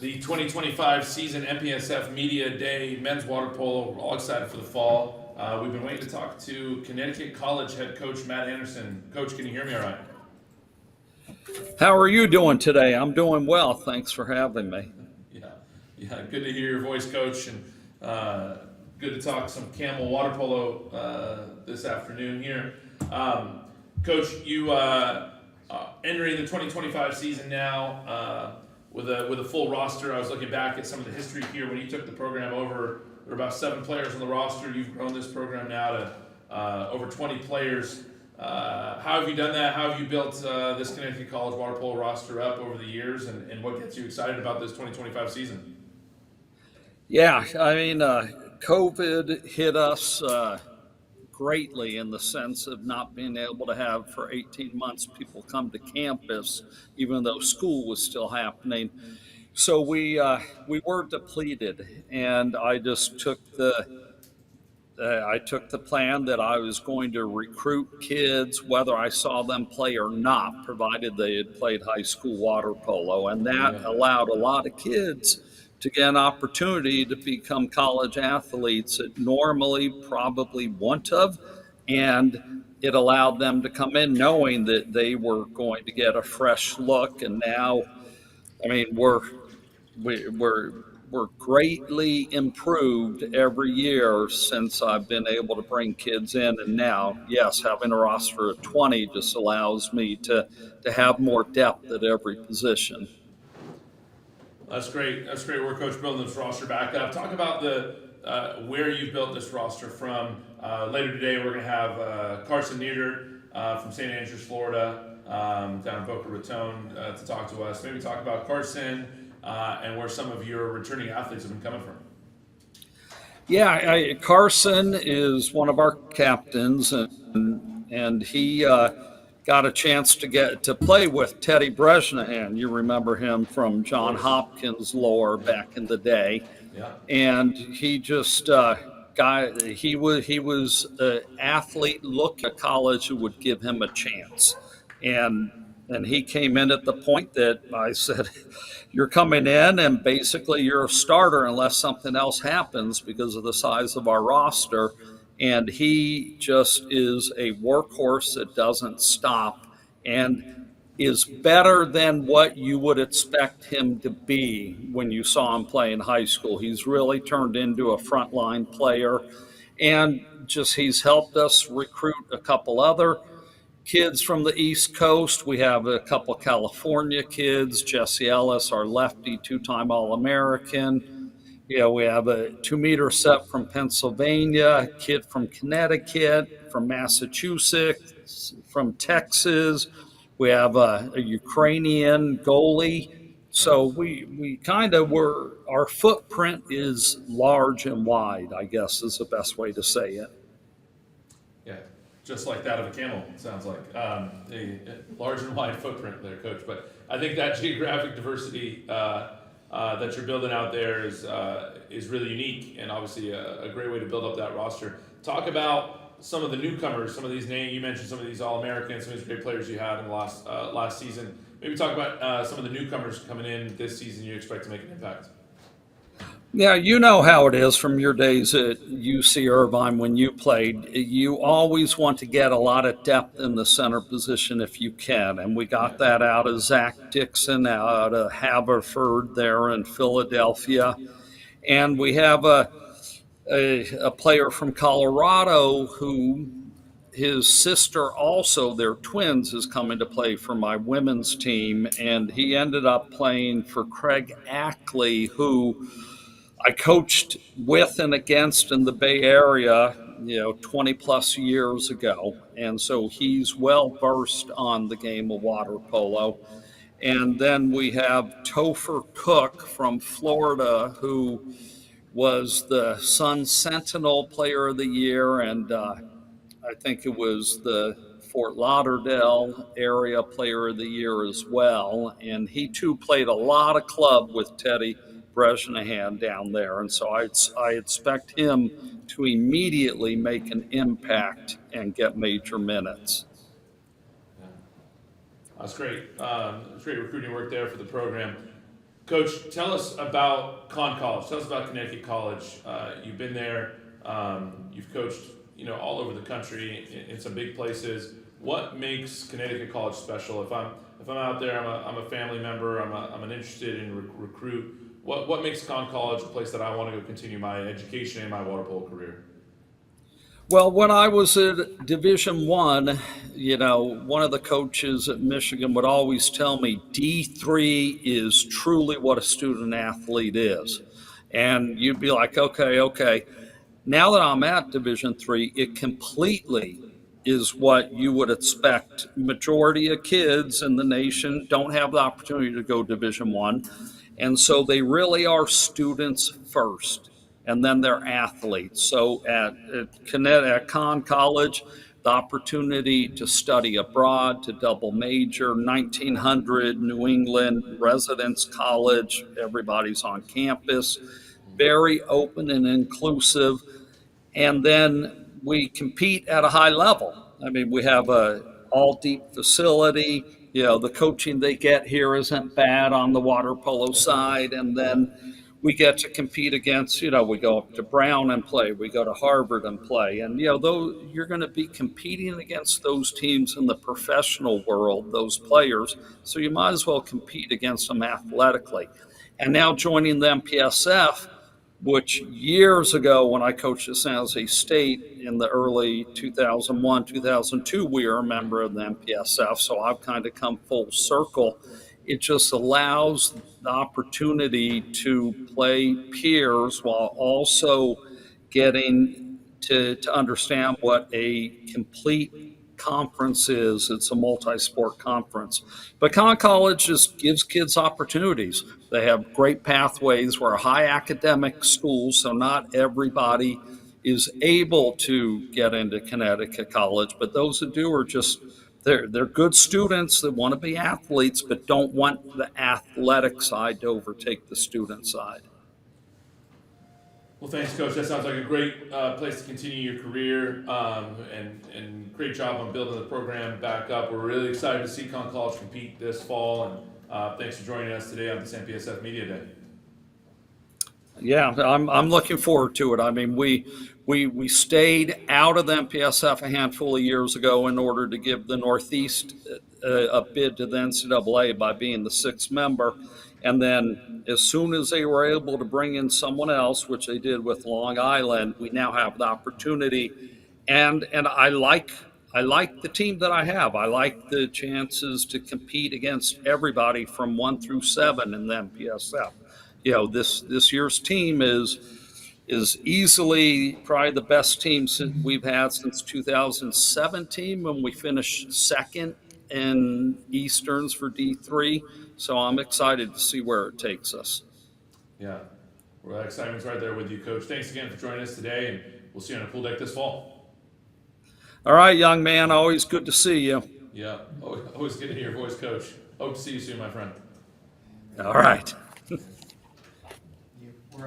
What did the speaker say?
The 2025 season MPSF Media Day Men's Water Polo. We're all excited for the fall. We've been waiting to talk to Connecticut College head coach Matt Anderson. Coach, can you hear me all right? How are you doing today? I'm doing well. Thanks for having me. Yeah, yeah. Good to hear your voice, Coach, and good to talk some Camel water polo this afternoon here. Coach, you entering the 2025 season now with a full roster. I was looking back at some of the history here when you took the program over. There were about 7 players on the roster. You've grown this program now to over 20 players. How have you done that? How have you built this Connecticut College water polo roster up over the years, and what gets you excited about this 2025 season? Yeah, COVID hit us greatly in the sense of not being able to have for 18 months people come to campus, even though school was still happening. So we were depleted, and I took the plan that I was going to recruit kids, whether I saw them play or not, provided they had played high school water polo. And that Yeah. allowed a lot of kids to get an opportunity to become college athletes that normally probably wouldn't have. And it allowed them to come in knowing that they were going to get a fresh look. And now, I mean, we're we're greatly improved every year since I've been able to bring kids in. And now, yes, having a roster of 20 just allows me to have more depth at every position. That's great. That's great work, Coach, building this roster back up. Talk about the where you built this roster from. Later today, we're going to have Carson Nieder from St. Andrews, Florida, down in Boca Raton to talk to us. Maybe talk about Carson and where some of your returning athletes have been coming from. Yeah, Carson is one of our captains, and he got a chance to get to play with Teddy Bresnahan. You remember him from Of John course. Hopkins lore back in the day, Yeah. and he just he was an athlete looking at college who would give him a chance, and he came in at the point that I said, "You're coming in, and basically you're a starter unless something else happens because of the size of our roster." And he just is a workhorse that doesn't stop and is better than what you would expect him to be when you saw him play in high school. He's really turned into a frontline player, and just he's helped us recruit a couple other kids from the East Coast. We have a couple California kids, Jesse Ellis, our lefty, 2-time All-American. We have a 2-meter set from Pennsylvania, a kid from Connecticut, from Massachusetts, from Texas. We have a Ukrainian goalie. So Nice. we kind of our footprint is large and wide, I guess is the best way to say it. Yeah, just like that of a camel, it sounds like. A large and wide footprint there, Coach. But I think that geographic diversity that you're building out there is really unique and obviously a great way to build up that roster. Talk about some of the newcomers, some of these names you mentioned, some of these All-Americans, some of these great players you had in the last season. Maybe talk about some of the newcomers coming in this season you expect to make an impact. Yeah, you know how it is from your days at UC Irvine when you played. You always want to get a lot of depth in the center position if you can. And we Yeah. got that out of Zach Dixon, out of Haverford there in Philadelphia. And we have a player from Colorado who his sister also, they're twins, is coming to play for my women's team. And he ended up playing for Craig Ackley, who I coached with and against in the Bay Area, 20 plus years ago. And so he's well versed on the game of water polo. And then we have Topher Cook from Florida, who was the Sun Sentinel Player of the Year. And I think it was the Fort Lauderdale area Player of the Year as well. And he too played a lot of club with Teddy Bresnahan down there. And so I expect him to immediately make an impact and get major minutes. Yeah. That's great. It's great recruiting work there for the program. Coach, tell us about College. Tell us about Connecticut College. You've been there. You've coached, all over the country in some big places. What makes Connecticut College special? If I'm out there, I'm a family member. I'm an interested in recruit. What makes College a place that I want to go continue my education and my water polo career? Well, when I was at Division One, one of the coaches at Michigan would always tell me D3 is truly what a student athlete is. And you'd be like, okay. Now that I'm at Division Three, it completely is what you would expect. Majority of kids in the nation don't have the opportunity to go Division One, and so they really are students first, and then they're athletes. So at College, the opportunity to study abroad, to double major, 1900 New England Residence College, everybody's on campus, very open and inclusive. And then we compete at a high level. I mean, we have a all deep facility. The coaching they get here isn't bad on the water polo side. And then we get to compete against, we go up to Brown and play, we go to Harvard and play. And, though you're going to be competing against those teams in the professional world, those players. So you might as well compete against them athletically. And now joining the MPSF, which years ago when I coached at San Jose State in the early 2001, 2002, we were a member of the MPSF. So I've kind of come full circle. It just allows the opportunity to play peers while also getting to understand what a complete conference is. It's a multi-sport conference. But College just gives kids opportunities. They have great pathways. We're a high academic school, so not everybody is able to get into Connecticut College, but those who do are just they're good students that want to be athletes but don't want the athletic side to overtake the student side. Well, thanks, Coach. That sounds like a great place to continue your career, and great job on building the program back up. We're really excited to see College compete this fall, and thanks for joining us today on this MPSF Media Day. Yeah, I'm looking forward to it. I mean, we stayed out of the MPSF a handful of years ago in order to give the Northeast a bid to the NCAA by being the sixth member. And then as soon as they were able to bring in someone else, which they did with Long Island, we now have the opportunity. And I like the team that I have. I like the chances to compete against everybody from 1 through 7 in the MPSF. This year's team is easily probably the best team we've had since 2017 when we finished second in Easterns for D3. So I'm excited to see where it takes us. Yeah, well, that excitement's right there with you, Coach. Thanks again for joining us today, and we'll see you on a pool deck this fall. All right, young man. Always good to see you. Yeah, always good to hear your voice, Coach. Hope to see you soon, my friend. All right.